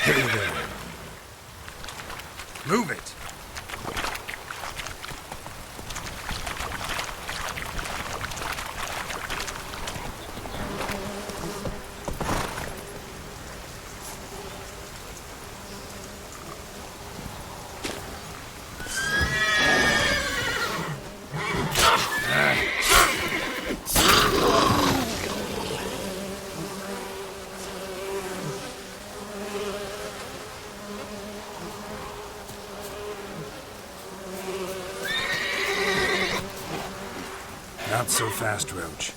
Hey there. Move it. Not so fast, Roach.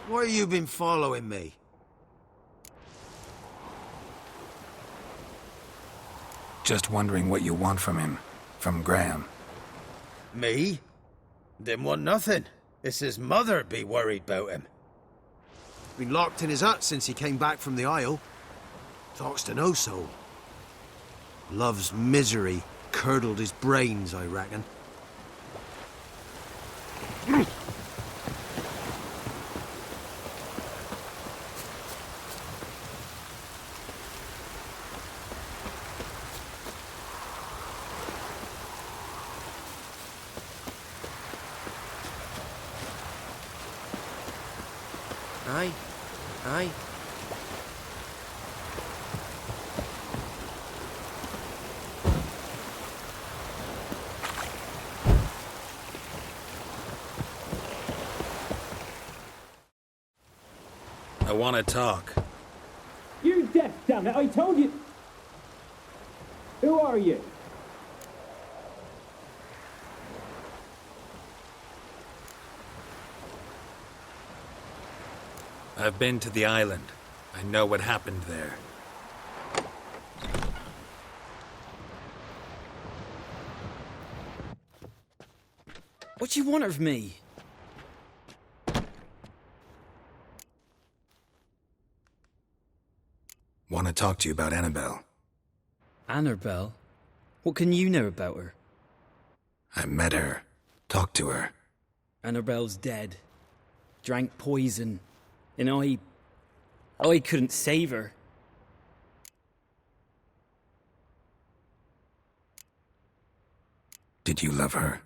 Why you been following me? Just wondering what you want from him. From Graham. Me? Didn't want nothing. It's his mother be worried about him. Been locked in his hut since he came back from the Isle. Talks to no soul. Love's misery curdled his brains, I reckon. Aye. I want to talk. You're deaf, damn it! I told you. Who are you? I've been to the island. I know what happened there. What do you want of me? Want to talk to you about Annabelle. Annabelle? What can you know about her? I met her. Talked to her. Annabelle's dead. Drank poison. And I couldn't save her. Did you love her?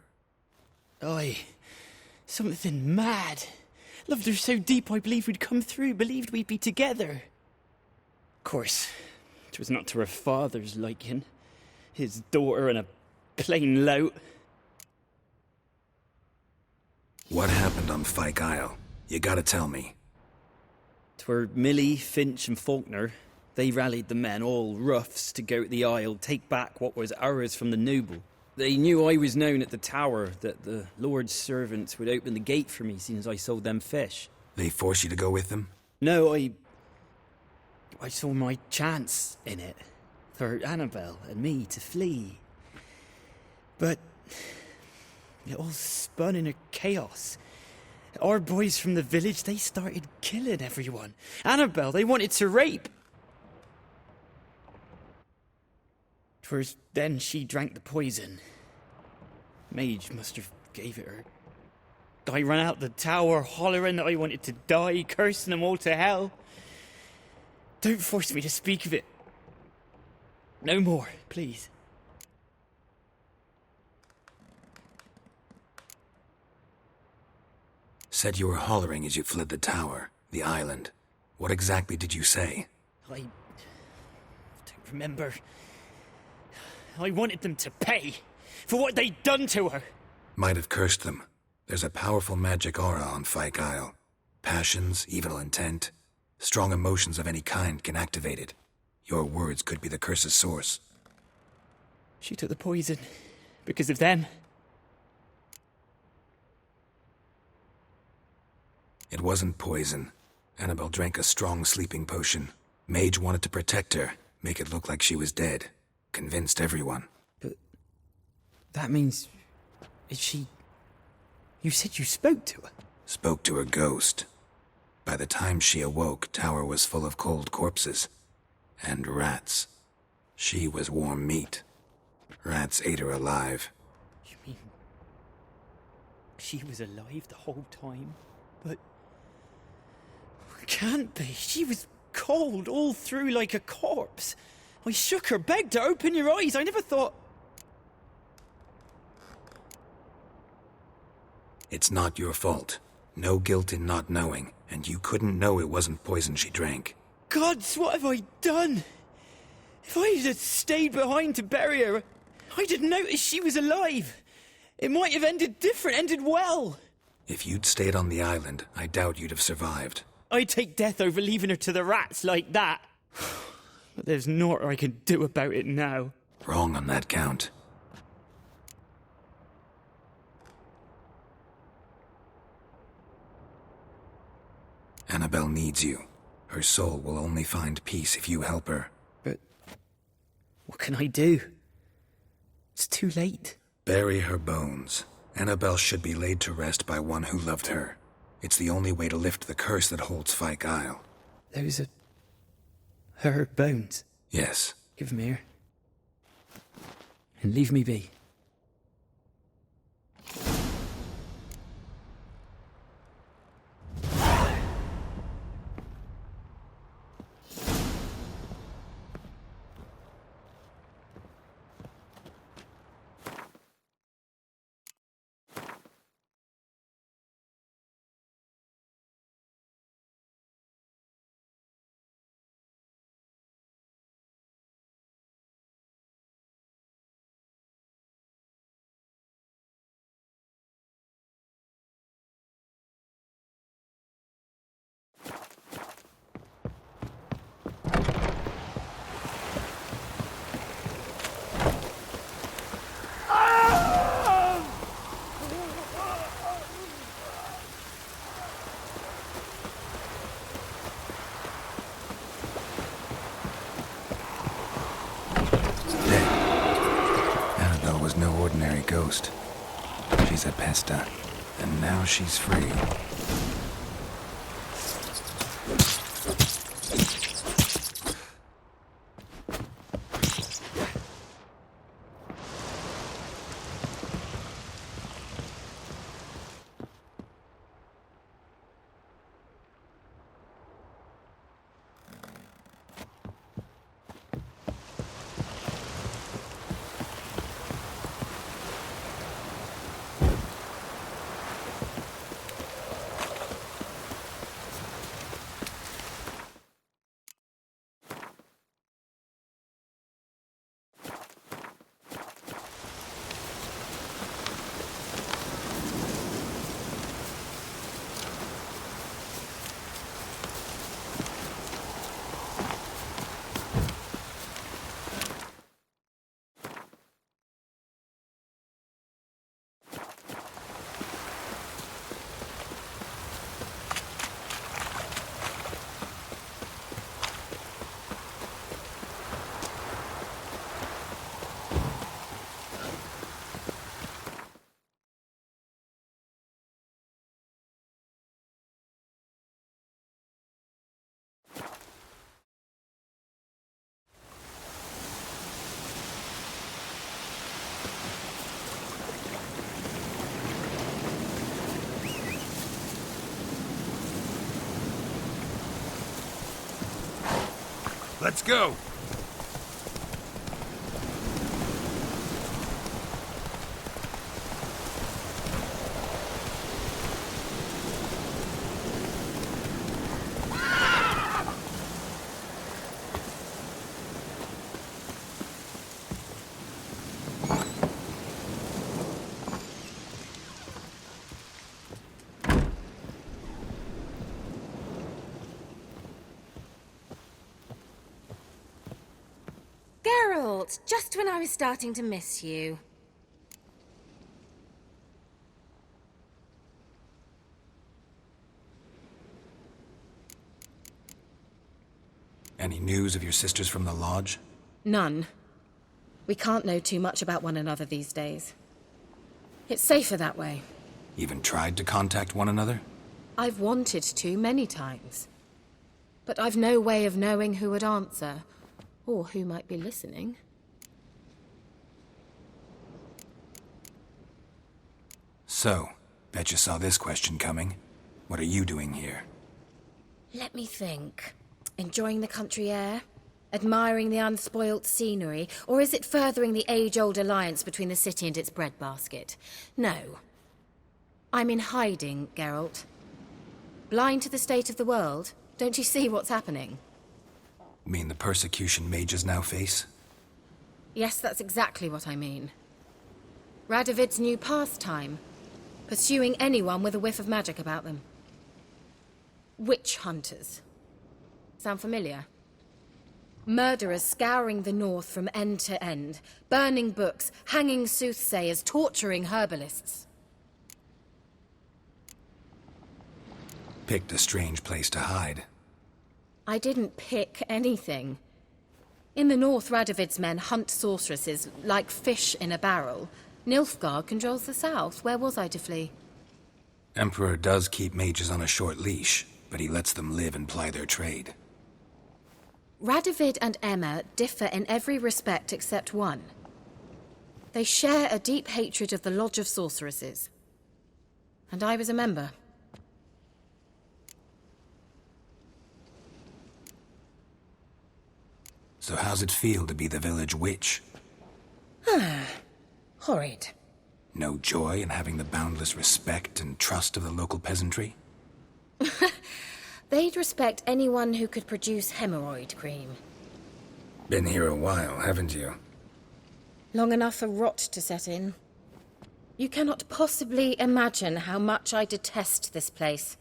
Something mad. Loved her so deep I believed we'd come through, believed we'd be together. Of course, it was not to her father's liking. His daughter and a plain lout. What happened on Fyke Isle? You gotta tell me. 'Twere Millie, Finch and Faulkner. They rallied the men, all roughs, to go to the Isle, take back what was ours from the noble. They knew I was known at the tower, that the Lord's servants would open the gate for me, seeing as I sold them fish. They forced you to go with them? No, I saw my chance in it, for Annabelle and me to flee. But it all spun in a chaos, Our boys from the village, they started killing everyone. Annabelle, they wanted to rape. 'Twas then she drank the poison. Mage must have gave it her. I ran out the tower hollering that I wanted to die, cursing them all to hell. Don't force me to speak of it. No more, please. Said you were hollering as you fled the tower, the island. What exactly did you say? I don't remember. I wanted them to pay for what they'd done to her. Might have cursed them. There's a powerful magic aura on Fyke Isle. Passions, evil intent, strong emotions of any kind can activate it. Your words could be the curse's source. She took the poison because of them. It wasn't poison. Annabelle drank a strong sleeping potion. Mage wanted to protect her, make it look like she was dead. Convinced everyone. But that means... is she... You said you spoke to her? Spoke to her ghost. By the time she awoke, Tower was full of cold corpses. And rats. She was warm meat. Rats ate her alive. You mean... she was alive the whole time? But... can't be. She was cold all through like a corpse. I shook her, begged her, open your eyes. I never thought... It's not your fault. No guilt in not knowing, and you couldn't know it wasn't poison she drank. Gods, what have I done? If I had stayed behind to bury her, I didn't notice she was alive. It might have ended different, ended well. If you'd stayed on the island, I doubt you'd have survived. I'd take death over leaving her to the rats like that. But there's naught I can do about it now. Wrong on that count. Annabelle needs you. Her soul will only find peace if you help her. But what can I do? It's too late. Bury her bones. Annabelle should be laid to rest by one who loved her. It's the only way to lift the curse that holds Fyke Isle. Those are... her bones? Yes. Give them here. And leave me be. No ordinary ghost. She's a pesta, and now she's free. Let's go! Geralt, just when I was starting to miss you. Any news of your sisters from the lodge? None. We can't know too much about one another these days. It's safer that way. Even tried to contact one another? I've wanted to many times. But I've no way of knowing who would answer, or who might be listening. So, bet you saw this question coming. What are you doing here? Let me think. Enjoying the country air? Admiring the unspoilt scenery? Or is it furthering the age-old alliance between the city and its breadbasket? No. I'm in hiding, Geralt. Blind to the state of the world? Don't you see what's happening? Mean the persecution mages now face? Yes, that's exactly what I mean. Radovid's new pastime. Pursuing anyone with a whiff of magic about them. Witch hunters. Sound familiar? Murderers scouring the north from end to end, burning books, hanging soothsayers, torturing herbalists. Picked a strange place to hide. I didn't pick anything. In the north, Radovid's men hunt sorceresses like fish in a barrel. Nilfgaard controls the south. Where was I to flee? Emperor does keep mages on a short leash, but he lets them live and ply their trade. Radovid and Emma differ in every respect except one. They share a deep hatred of the Lodge of Sorceresses. And I was a member. So how's it feel to be the village witch? Horrid. No joy in having the boundless respect and trust of the local peasantry? They'd respect anyone who could produce hemorrhoid cream. Been here a while, haven't you? Long enough for rot to set in. You cannot possibly imagine how much I detest this place.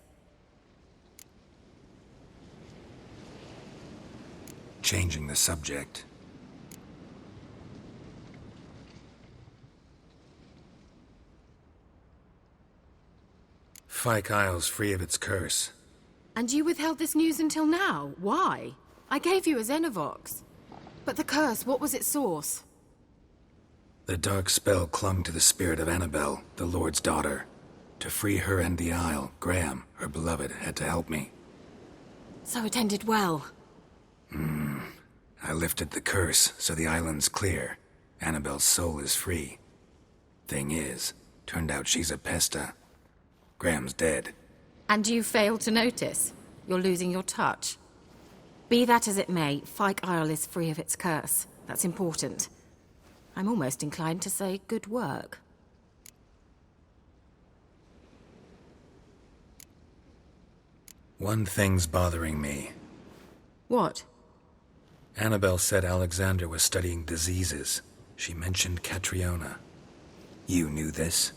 Changing the subject. Fyke Isle's free of its curse. And you withheld this news until now? Why? I gave you a Xenovox. But the curse, what was its source? The dark spell clung to the spirit of Annabelle, the Lord's daughter. To free her and the Isle, Graham, her beloved, had to help me. So it ended well. I lifted the curse, so the island's clear. Annabelle's soul is free. Thing is, turned out she's a pesta. Graham's dead. And you failed to notice? You're losing your touch. Be that as it may, Fyke Isle is free of its curse. That's important. I'm almost inclined to say good work. One thing's bothering me. What? Annabelle said Alexander was studying diseases. She mentioned Catriona. You knew this?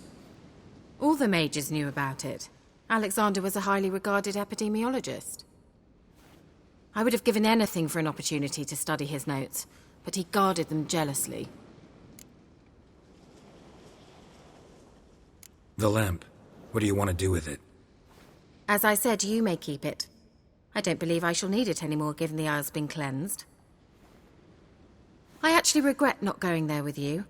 All the mages knew about it. Alexander was a highly regarded epidemiologist. I would have given anything for an opportunity to study his notes, but he guarded them jealously. The lamp. What do you want to do with it? As I said, you may keep it. I don't believe I shall need it anymore, given the Isle's been cleansed. I actually regret not going there with you.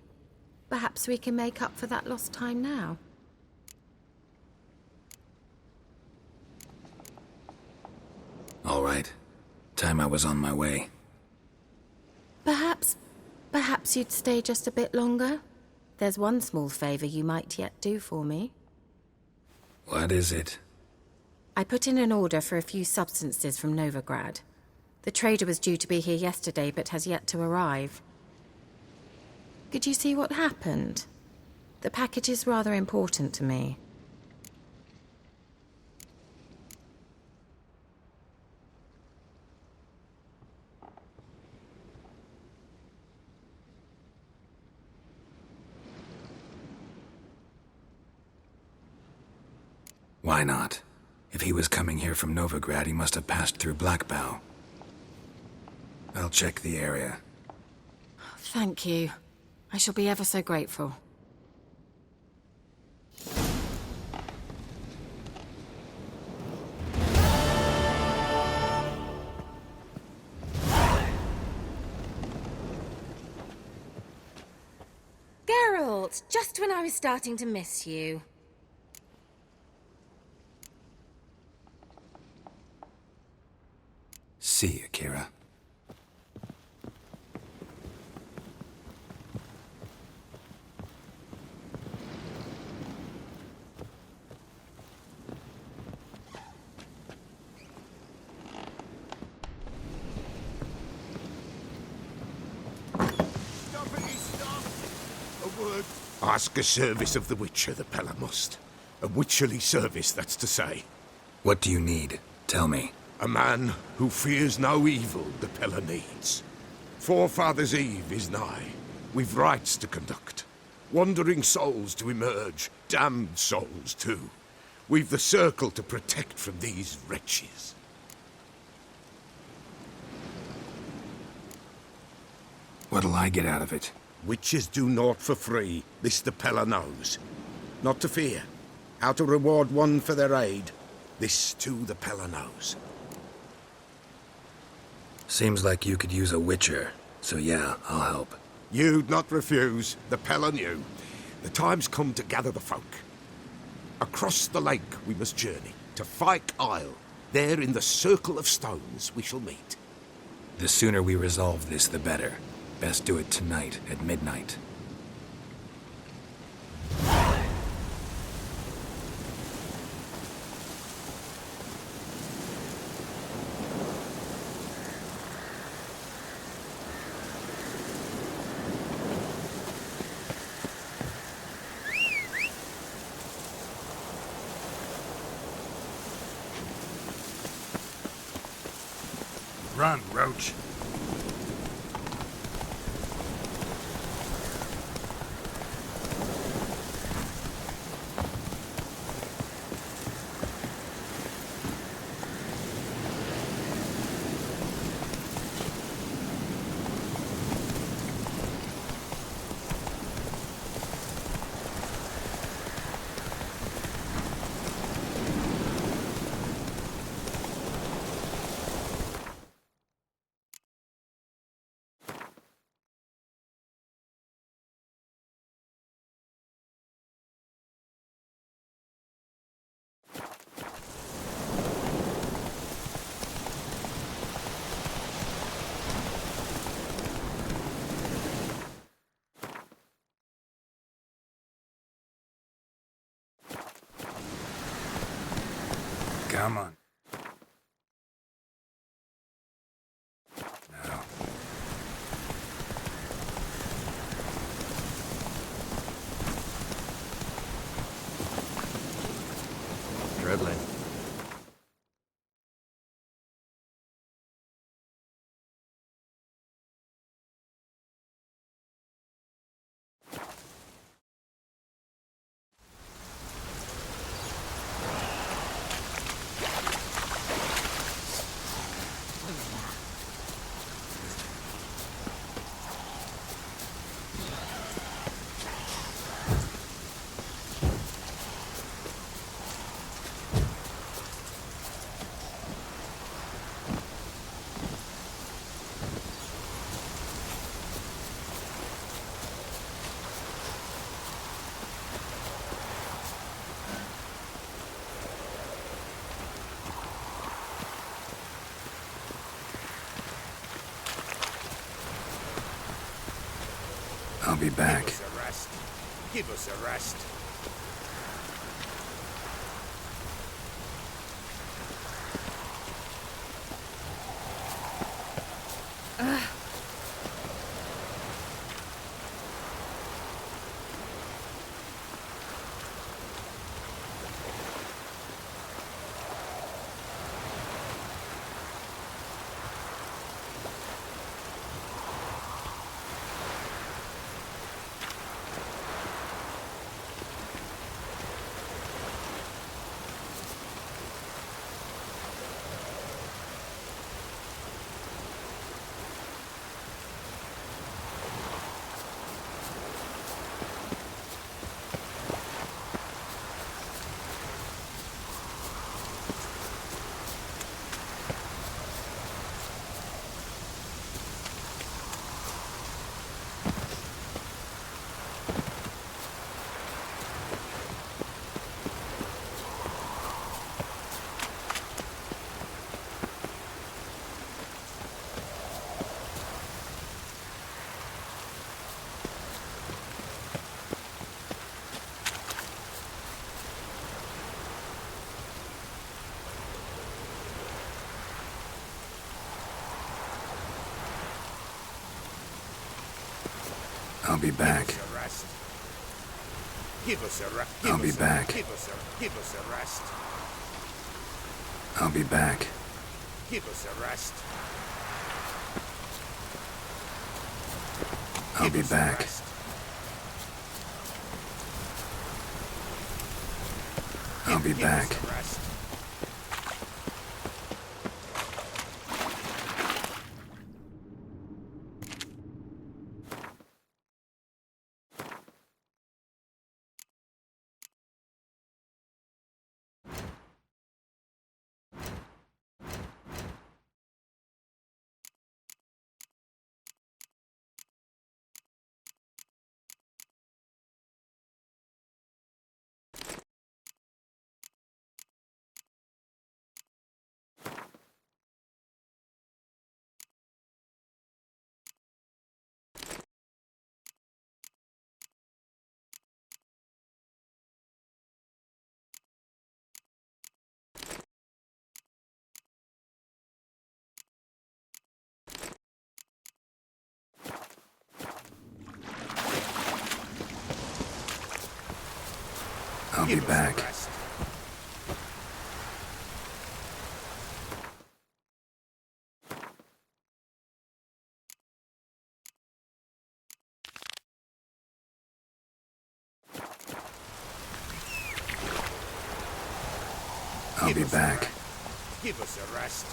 Perhaps we can make up for that lost time now. All right. Time I was on my way. Perhaps you'd stay just a bit longer? There's one small favor you might yet do for me. What is it? I put in an order for a few substances from Novigrad. The trader was due to be here yesterday, but has yet to arrive. Could you see what happened? The package is rather important to me. Why not? If he was coming here from Novigrad, he must have passed through Blackbow. I'll check the area. Thank you. I shall be ever so grateful. Geralt, just when I was starting to miss you. See you, Kira. Ask a service of the Witcher, the Pella must. A witcherly service, that's to say. What do you need? Tell me. A man who fears no evil the Pella needs. Forefathers' Eve is nigh. We've rites to conduct. Wandering souls to emerge, damned souls too. We've the circle to protect from these wretches. What'll I get out of it? Witches do naught for free, this the Pella knows. Not to fear. How to reward one for their aid, this too the Pella knows. Seems like you could use a witcher, so yeah, I'll help. You'd not refuse, the Pella knew. The time's come to gather the folk. Across the lake we must journey, to Fyke Isle. There in the circle of stones we shall meet. The sooner we resolve this, the better. Best do it tonight, at midnight. Run, Roach. Come on. Now. Dribbling. I'll be back. Give us a rest. Give us a rest. I'll be back. Give us a rest. I'll be back. Give us a rest. I'll be back. Give us a rest. I'll be Give us a back. rest. I'll be Give us back. a rest. I'll be Give us a back. rest. I'll be Give us a back. rest. Give us a rest.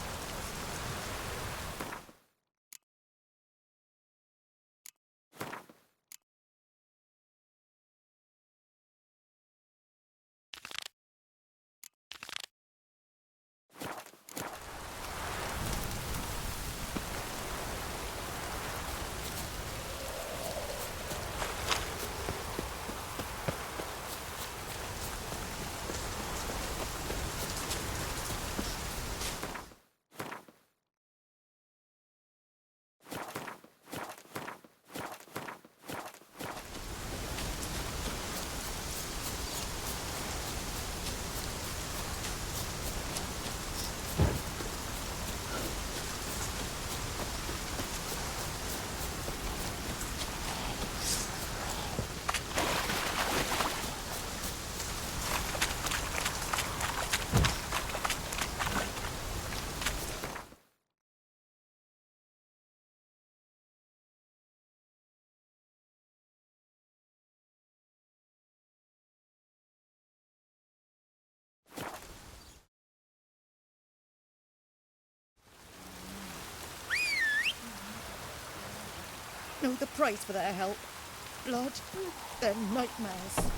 Know the price for their help. Blood, their nightmares.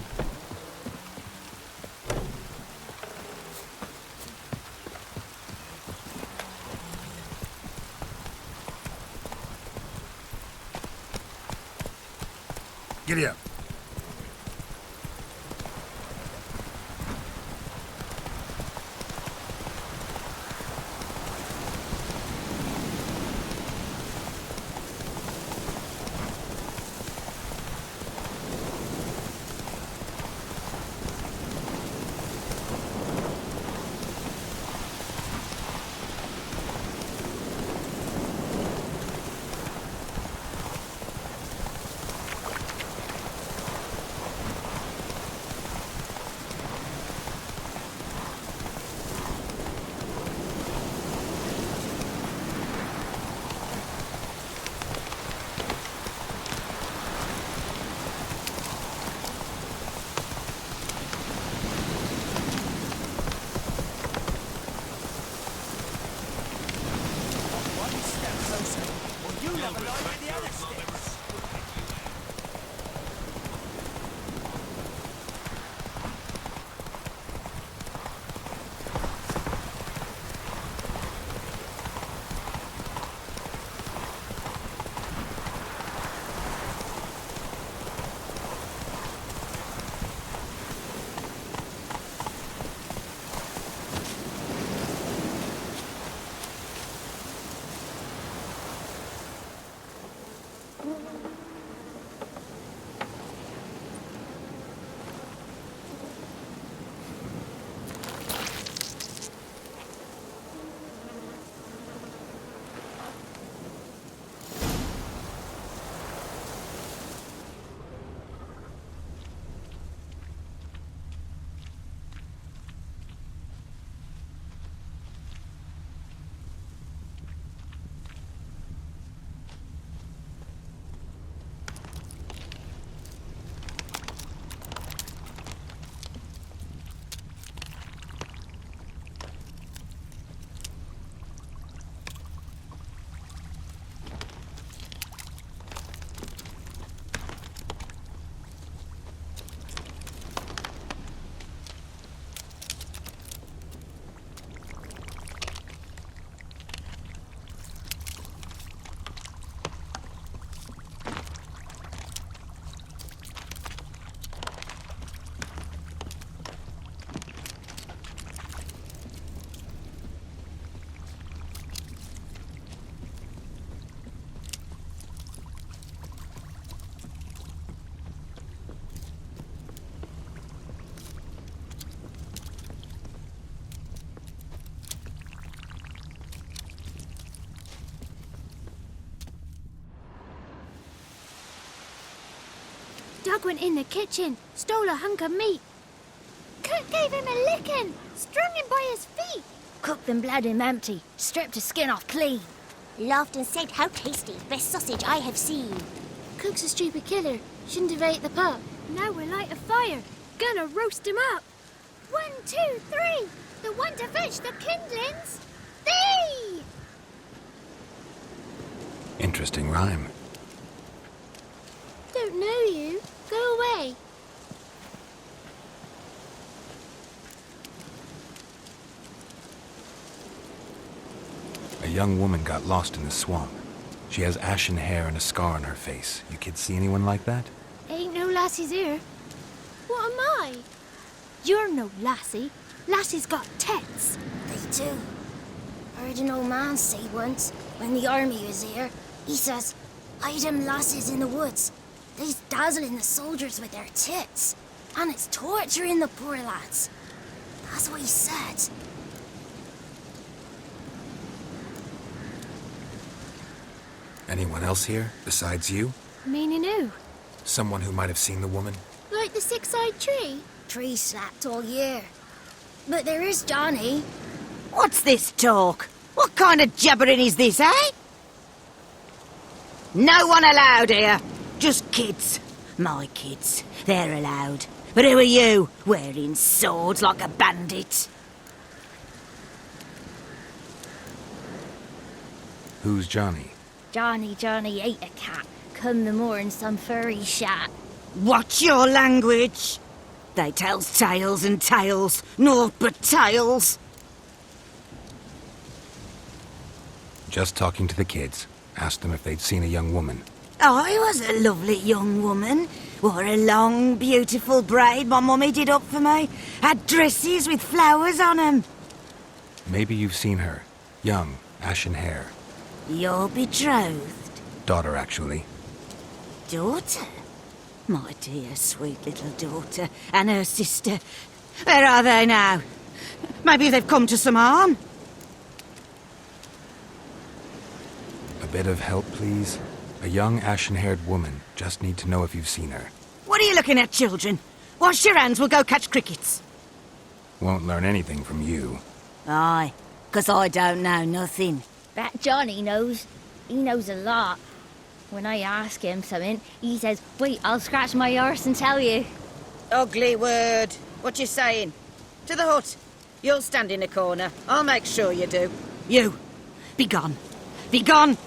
Giddy up. Doug went in the kitchen, stole a hunk of meat. Cook gave him a licking, strung him by his feet. Cooked and bled him empty, stripped his skin off clean. Laughed and said, "How tasty, best sausage I have seen." Cook's a stupid killer, shouldn't have ate the pup. Now we'll light a fire, gonna roast him up. 1, 2, 3, the one to fetch the kindlings, thee! Interesting rhyme. Don't know you. Go away. A young woman got lost in the swamp. She has ashen hair and a scar on her face. You kids see anyone like that? Ain't no lassies here. What am I? You're no lassie. Lassie's got tits. They do. I heard an old man say once, when the army was here, he says, "I them lasses in the woods. They's dazzling the soldiers with their tits, and it's torturing the poor lads." That's what he said. Anyone else here, besides you? Meaning who? Someone who might have seen the woman? Like the six-eyed tree? Tree slapped all year. But there is Johnny. What's this talk? What kind of jabbering is this, eh? No one allowed here. Just kids. My kids. They're allowed. But who are you, wearing swords like a bandit? Who's Johnny? Johnny ate a cat. Come the more in some furry shat. Watch your language. They tells tales and tales, naught but tales. Just talking to the kids. Asked them if they'd seen a young woman. I was a lovely young woman. Wore a long, beautiful braid my mummy did up for me. Had dresses with flowers on 'em. Maybe you've seen her. Young, ashen hair. You're betrothed. Daughter, actually. Daughter? My dear, sweet little daughter. And her sister. Where are they now? Maybe they've come to some harm. A bit of help, please? A young, ashen-haired woman. Just need to know if you've seen her. What are you looking at, children? Wash your hands, we'll go catch crickets. Won't learn anything from you. Aye, 'cause I don't know nothing. That Johnny knows. He knows a lot. When I ask him something, he says, "Wait, I'll scratch my arse and tell you." Ugly word. What you saying? To the hut. You'll stand in a corner. I'll make sure you do. You, be gone. Be gone!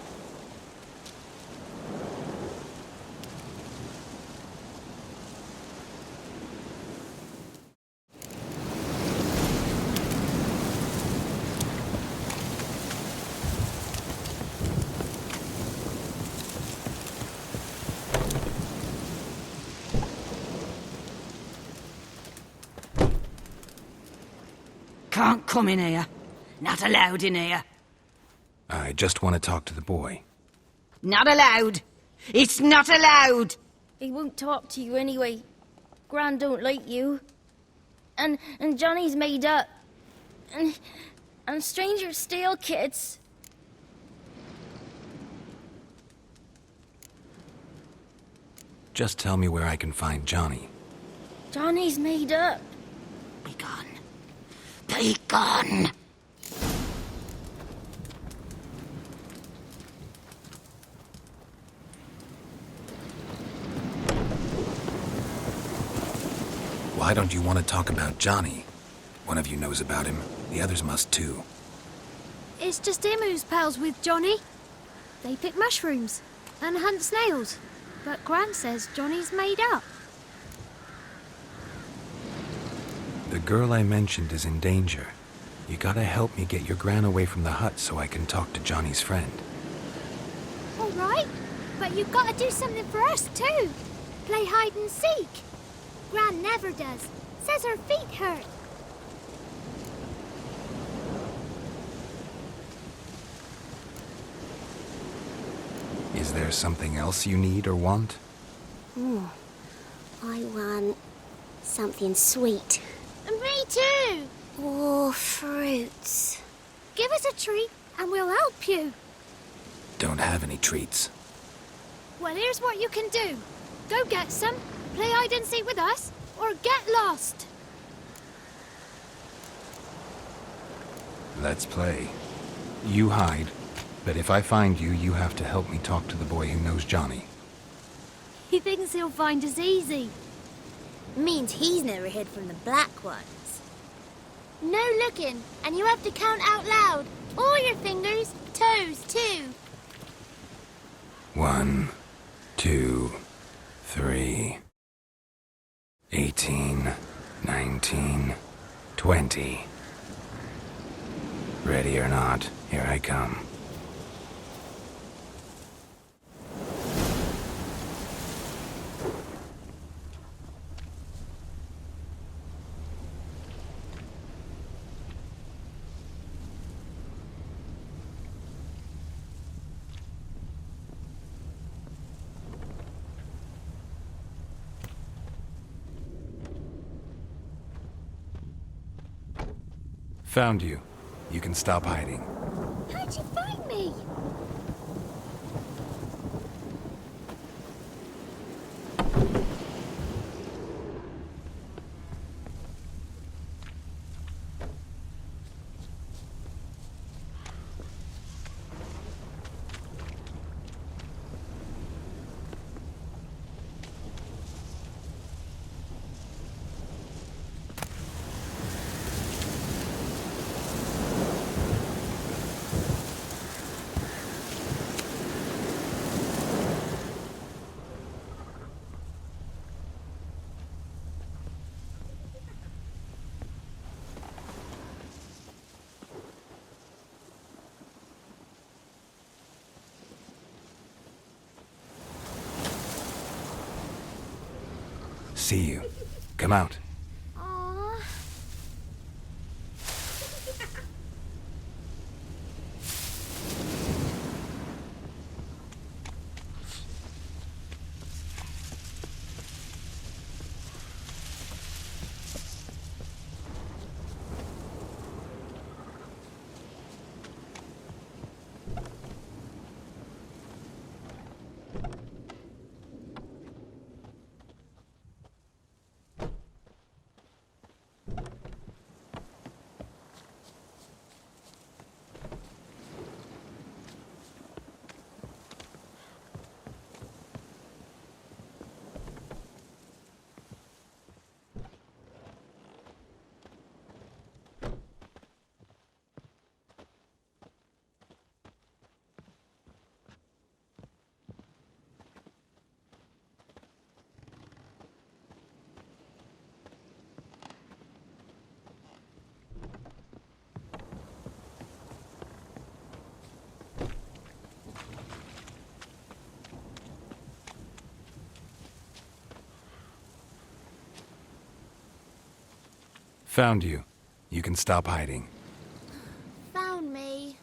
Can't come in here. Not allowed in here. I just want to talk to the boy. Not allowed. It's not allowed. He won't talk to you anyway. Gran don't like you. And Johnny's made up. And strangers steal kids. Just tell me where I can find Johnny. Johnny's made up. Be gone. Be gone. Why don't you want to talk about Johnny? One of you knows about him. The others must too. It's just him who's pals with Johnny. They pick mushrooms and hunt snails. But Gran says Johnny's made up. The girl I mentioned is in danger. You gotta help me get your Gran away from the hut so I can talk to Johnny's friend. All right, but you've got to do something for us too. Play hide and seek. Gran never does. Says her feet hurt. Is there something else you need or want? I want something sweet. And me too. Or fruits. Give us a treat and we'll help you. Don't have any treats. Well, here's what you can do. Go get some, Play hide and seek with us, or get lost. Let's play. You hide, but if I find you, you have to help me talk to the boy who knows Johnny. He thinks he'll find us easy. Means he's never hid from the black ones. No looking, and you have to count out loud. All your fingers, toes too. 1, 2, 3, 18, 19, 20. Ready or not, here I come. Found you. You can stop hiding. How'd you find me? See you. Come out. Aww. Found you. You can stop hiding. Found me.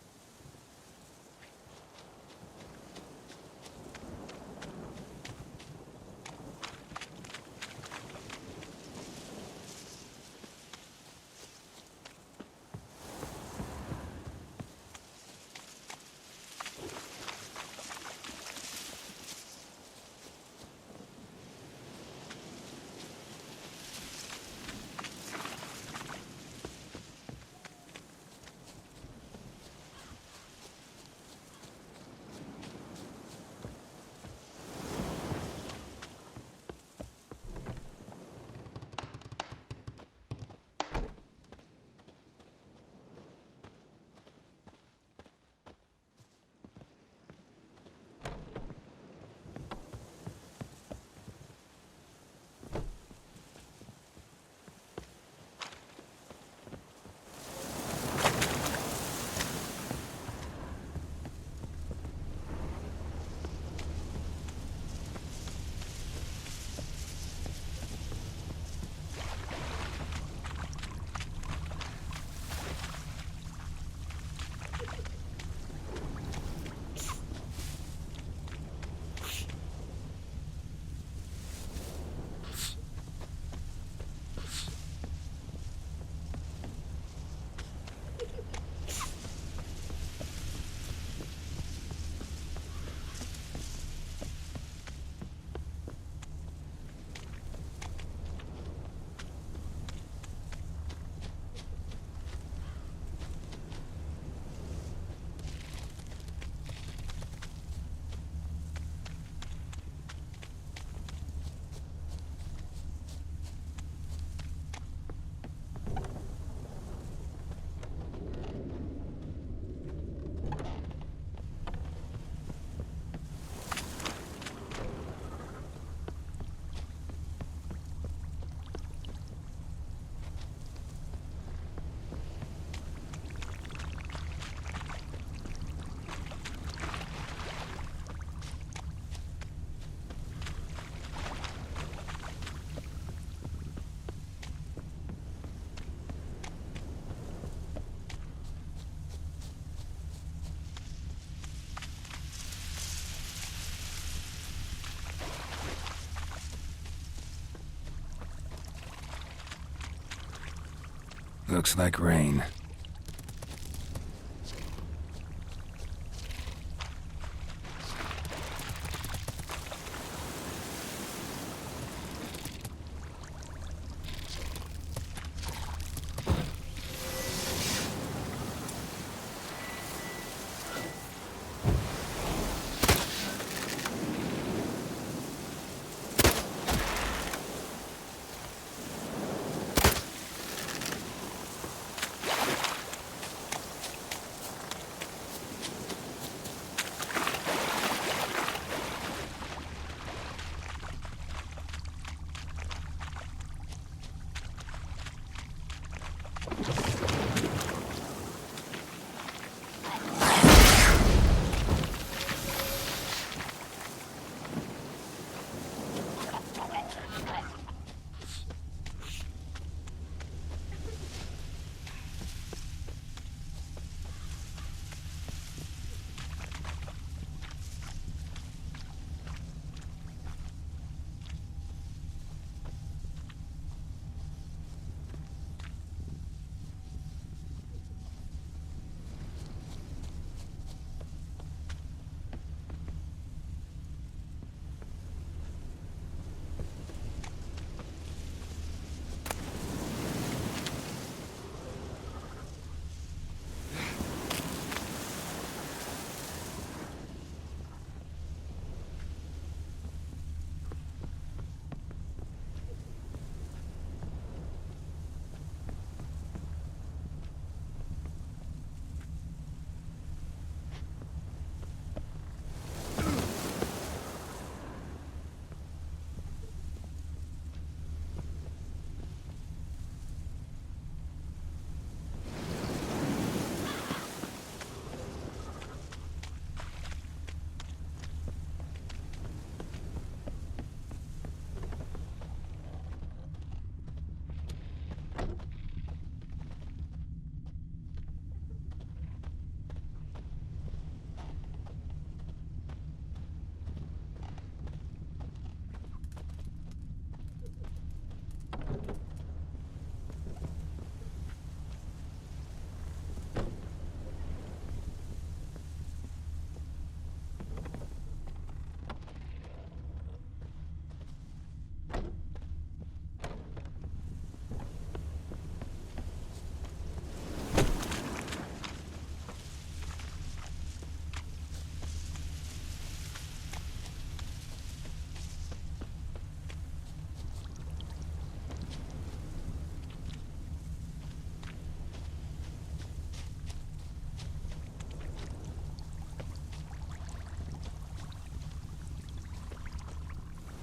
Looks like rain.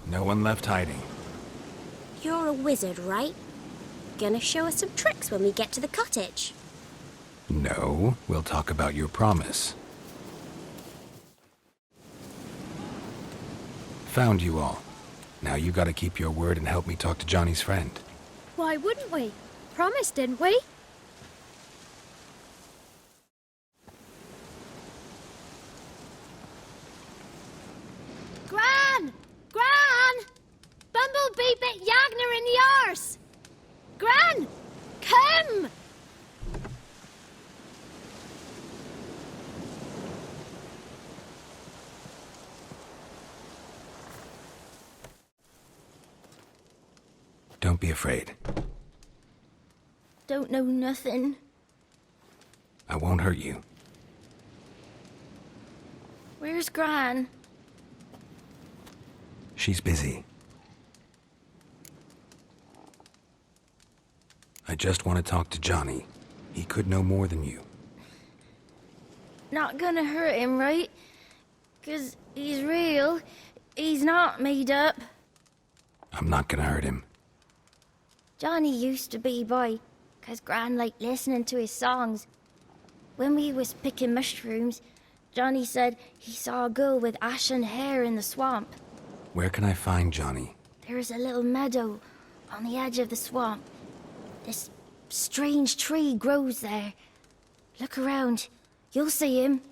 No one left hiding. You're a wizard, right? Gonna show us some tricks when we get to the cottage. No, we'll talk about your promise. Found you all. Now you gotta keep your word and help me talk to Johnny's friend. Why wouldn't we? Promised, didn't we? Gran! Gran! Bumblebee bit Yagner in the arse! Gran! Come! Don't be afraid. Don't know nothing. I won't hurt you. Where's Gran? She's busy. I just want to talk to Johnny. He could know more than you. Not gonna hurt him, right? 'Cause he's real. He's not made up. I'm not gonna hurt him. Johnny used to be boy, 'cause Gran liked listening to his songs. When we was picking mushrooms, Johnny said he saw a girl with ashen hair in the swamp. Where can I find Johnny? There is a little meadow on the edge of the swamp. This strange tree grows there. Look around. You'll see him.